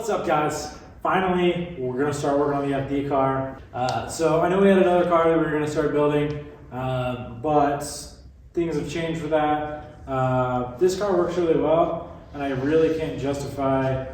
What's up, guys? Finally, we're gonna start working on the FD car. So I know we had another car that we were gonna start building, but things have changed for that. This car works really well, and I really can't justify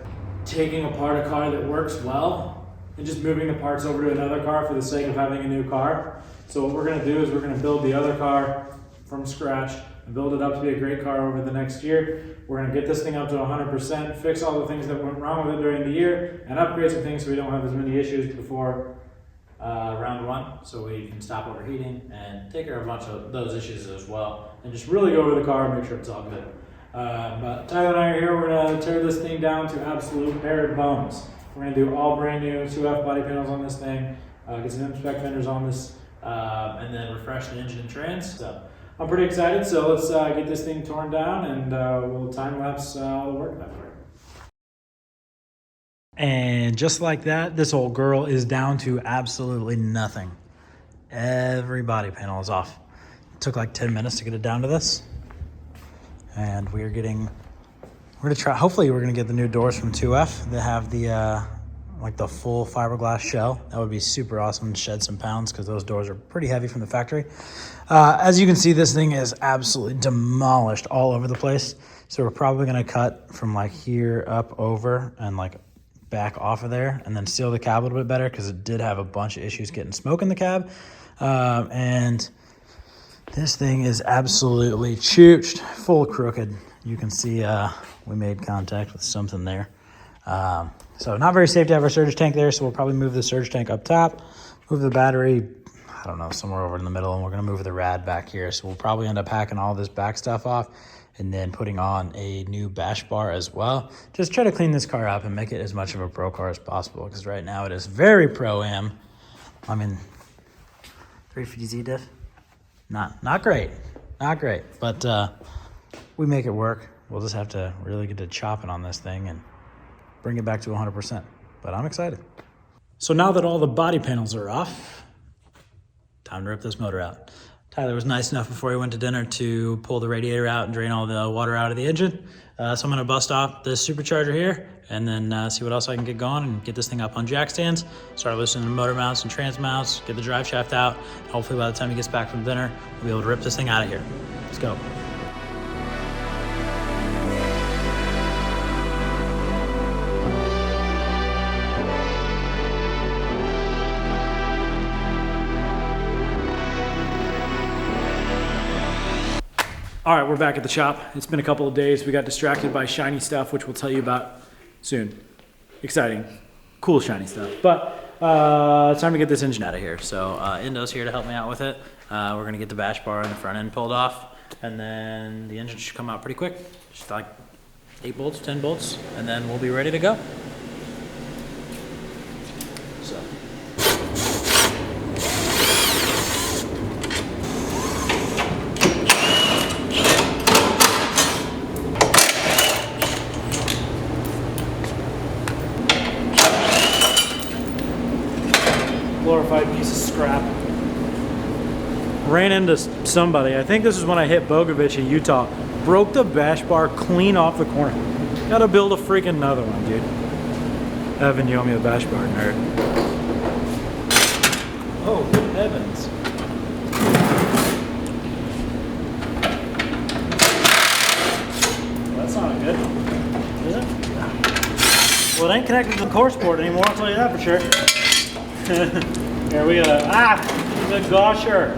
taking apart a car that works well and just moving the parts over to another car for the sake of having a new car. So what we're gonna do is we're gonna build the other car from scratch and build it up to be a great car over the next year. We're gonna get this thing up to 100%, fix all the things that went wrong with it during the year, and upgrade some things so we don't have as many issues before round one, so we can stop overheating and take care of a bunch of those issues as well, and just really go over the car and make sure it's all good. But Tyler and I are here. We're gonna tear this thing down to absolute bare bones. We're gonna do all brand new 2F body panels on this thing, get some spec fenders on this, and then refresh the engine and trans. So I'm pretty excited, so let's get this thing torn down and we'll time lapse all the work that way. And just like that, this old girl is down to absolutely nothing. Every body panel is off. It took like 10 minutes to get it down to this. And we're gonna try, hopefully we're gonna get the new doors from 2F that have the like the full fiberglass shell. That would be super awesome to shed some pounds because those doors are pretty heavy from the factory. As you can see, this thing is absolutely demolished all over the place. So we're probably gonna cut from like here up over and like back off of there and then seal the cab a little bit better because it did have a bunch of issues getting smoke in the cab. And this thing is absolutely chooched, full crooked. You can see we made contact with something there. So not very safe to have our surge tank there, so we'll probably move the surge tank up top, move the battery, I don't know, somewhere over in the middle, and we're gonna move the rad back here. So we'll probably end up hacking all this back stuff off and then putting on a new bash bar as well. Just try to clean this car up and make it as much of a pro car as possible, because right now it is very pro-am. I mean, 350Z diff, not great, but we make it work. We'll just have to really get to chopping on this thing and bring it back to 100%, but I'm excited. So now that all the body panels are off, time to rip this motor out. Tyler was nice enough before he went to dinner to pull the radiator out and drain all the water out of the engine. So I'm gonna bust off this supercharger here and then see what else I can get going and get this thing up on jack stands, start loosening the motor mounts and trans mounts, get the drive shaft out. Hopefully by the time he gets back from dinner, we'll be able to rip this thing out of here. Let's go. All right, we're back at the shop. It's been a couple of days. We got distracted by shiny stuff, which we'll tell you about soon. Exciting, cool shiny stuff. But it's time to get this engine out of here. So Indo's here to help me out with it. We're gonna get the bash bar and the front end pulled off, and then the engine should come out pretty quick. Just like 8 bolts, 10 bolts, and then we'll be ready to go. So. Glorified piece of scrap. Ran into somebody. I think this is when I hit Bogovich in Utah. Broke the bash bar clean off the corner. Gotta build a freaking another one, dude. Evan, you owe me a bash bar, nerd. Oh, good heavens. Well, that's not good, is it? Well, it ain't connected to the course board anymore, I'll tell you that for sure. Here we go. The gosher.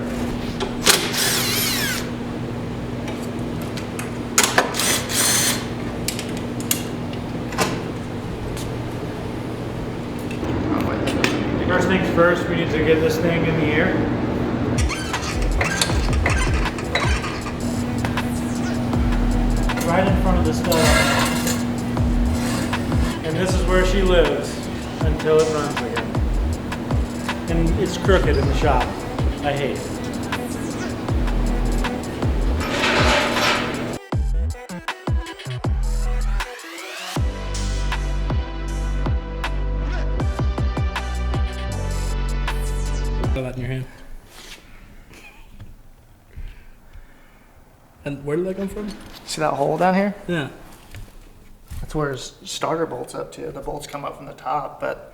First things first, we need to get this thing in the air. Right in front of the stove. And this is where she lives until it runs again. And it's crooked in the shop. I hate it. Got that in your hand. And where did that come from? See that hole down here? Yeah. That's where his starter bolt's up to. The bolts come up from the top, but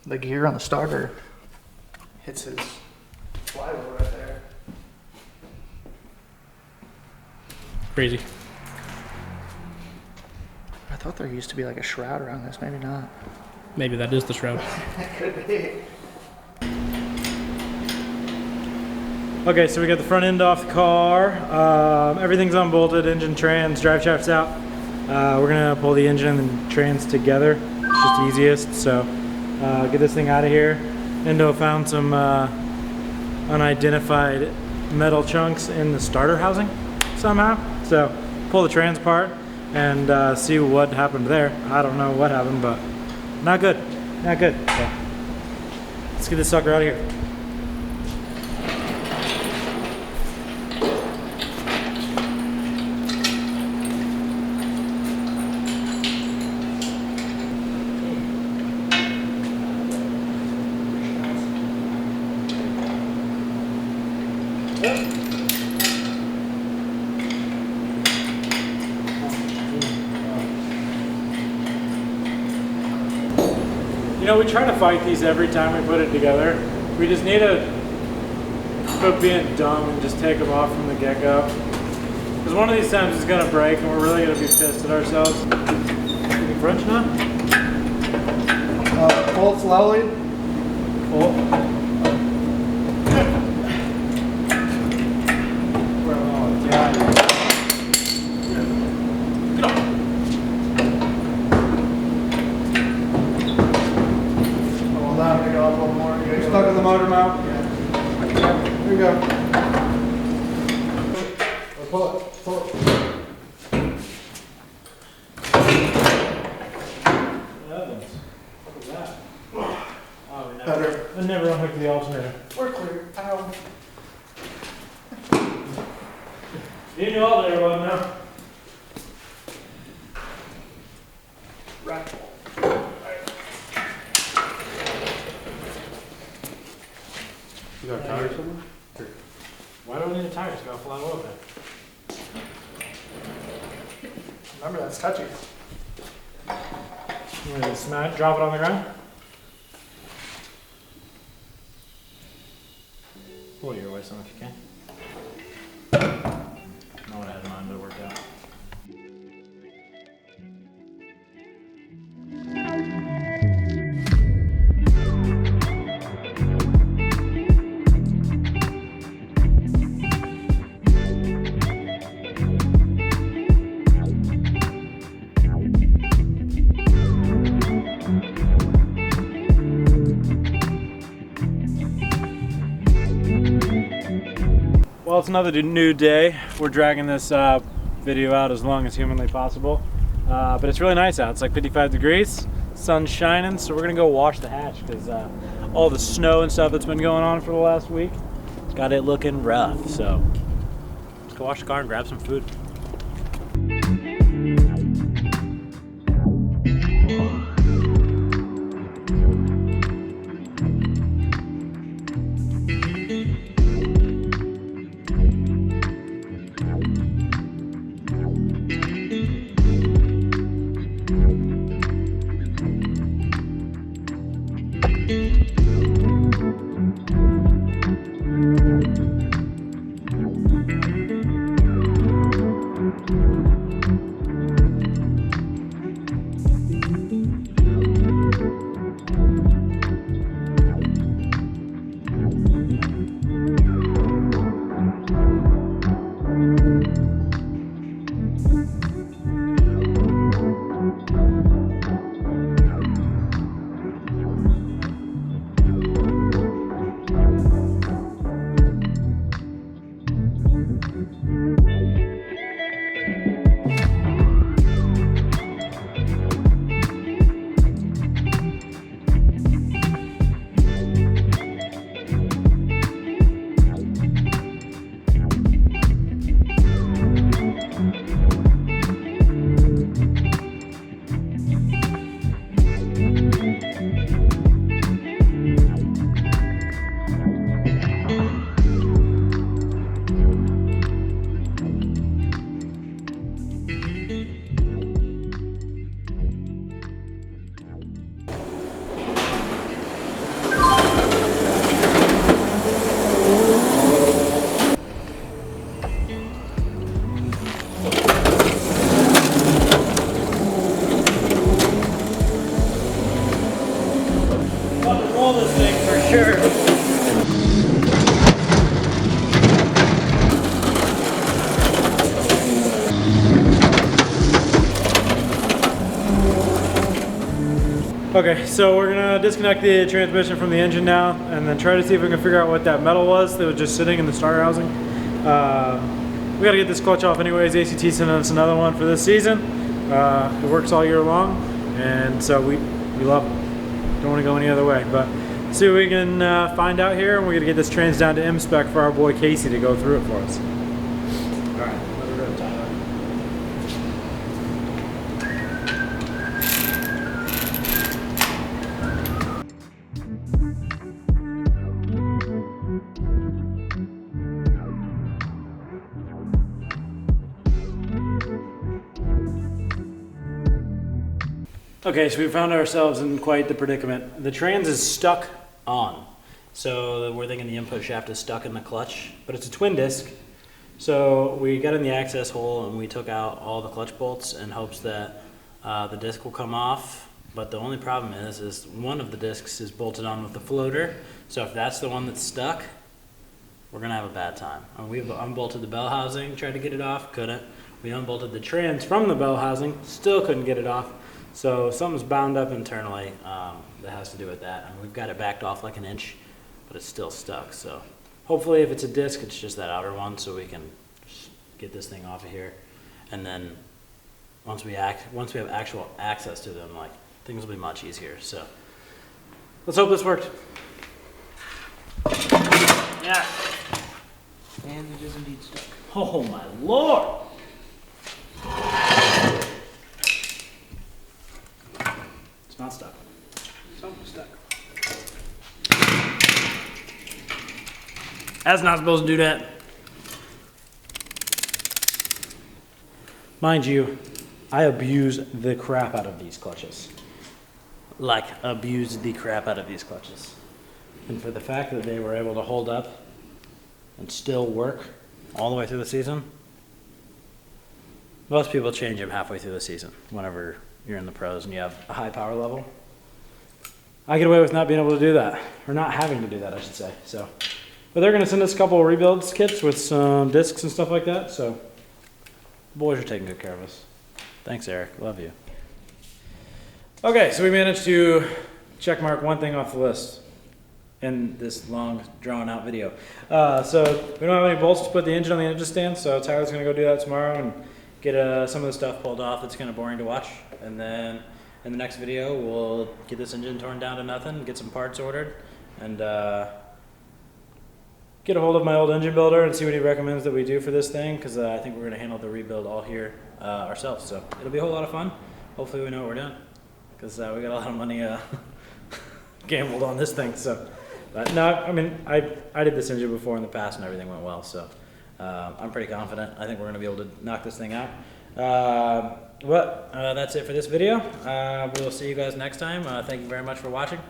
the gear on the starter hits his flywheel right there. Crazy. I thought there used to be like a shroud around this. Maybe not. Maybe that is the shroud. Could be. Okay, so we got the front end off the car. Everything's unbolted, engine, trans, drive shaft's out. We're gonna pull the engine and trans together. It's just easiest, so get this thing out of here. Endo found some unidentified metal chunks in the starter housing somehow. So pull the trans apart and see what happened there. I don't know what happened, but not good, not good. So let's get this sucker out of here. You know, we try to fight these every time we put it together. We just need to quit being dumb and just take them off from the get-go. Because one of these times it's going to break and we're really going to be pissed at ourselves. Any French now? Pull it slowly. Pull. You're stuck in the motor mount? Yeah. Here you go. Pull it. Pull it. What was that? Oh, Better. I never unhooked the alternator. We're clear. Ow. You knew alternator wasn't now. Right. You got a tire somewhere? Why do I need a tire? It's got a flat oil pan. Remember, that's touchy. You want to smash, drop it on the ground? Pull your way some if you can. Not what I had in mind, but it worked out. Well, it's another new day. We're dragging this video out as long as humanly possible. But it's really nice out. It's like 55 degrees, sun's shining, so we're gonna go wash the hatch because all the snow and stuff that's been going on for the last week, it's got it looking rough. So let's go wash the car and grab some food. Sure. Okay, so we're gonna disconnect the transmission from the engine now and then try to see if we can figure out what that metal was that was just sitting in the starter housing. We gotta get this clutch off anyways. ACT sent us another one for this season. It works all year long, and so we love it. Don't wanna go any other way, but see what we can find out here, and we're gonna get this trans down to M-spec for our boy Casey to go through it for us. All right, let it rip, Tyler. Okay, so we found ourselves in quite the predicament. The trans is stuck on. So we're thinking the input shaft is stuck in the clutch, but it's a twin disc. So we got in the access hole and we took out all the clutch bolts in hopes that the disc will come off. But the only problem is one of the discs is bolted on with the floater. So if that's the one that's stuck, we're gonna have a bad time. And we've unbolted the bell housing, tried to get it off, couldn't. We unbolted the trans from the bell housing, still couldn't get it off. So something's bound up internally that has to do with that. And we've got it backed off like an inch, but it's still stuck. So hopefully if it's a disc, it's just that outer one, so we can just get this thing off of here. And then once we have actual access to them, like, things will be much easier. So let's hope this worked. Yeah. And it is indeed stuck. Oh my Lord. It's not stuck. Something's stuck. That's not supposed to do that. Mind you, I abuse the crap out of these clutches. Like, abuse the crap out of these clutches. And for the fact that they were able to hold up and still work all the way through the season, most people change them halfway through the season whenever you're in the pros and you have a high power level. I get away with not being able to do that, or not having to do that, I should say. So, but they're going to send us a couple of rebuilds kits with some discs and stuff like that. So, the boys are taking good care of us. Thanks, Eric. Love you. Okay, so we managed to check mark one thing off the list in this long, drawn-out video. So we don't have any bolts to put the engine on the engine stand, so Tyler's going to go do that tomorrow and get some of the stuff pulled off that's kind of boring to watch. And then in the next video, we'll get this engine torn down to nothing, get some parts ordered, and get a hold of my old engine builder and see what he recommends that we do for this thing, because I think we're going to handle the rebuild all here ourselves. So it'll be a whole lot of fun. Hopefully we know what we're doing, because we got a lot of money gambled on this thing. So, but no, I mean, I did this engine before in the past and everything went well. So I'm pretty confident. I think we're going to be able to knock this thing out. But that's it for this video. We will see you guys next time. Thank you very much for watching.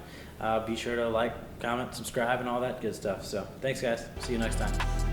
Be sure to like, comment, subscribe, and all that good stuff. So thanks, guys. See you next time.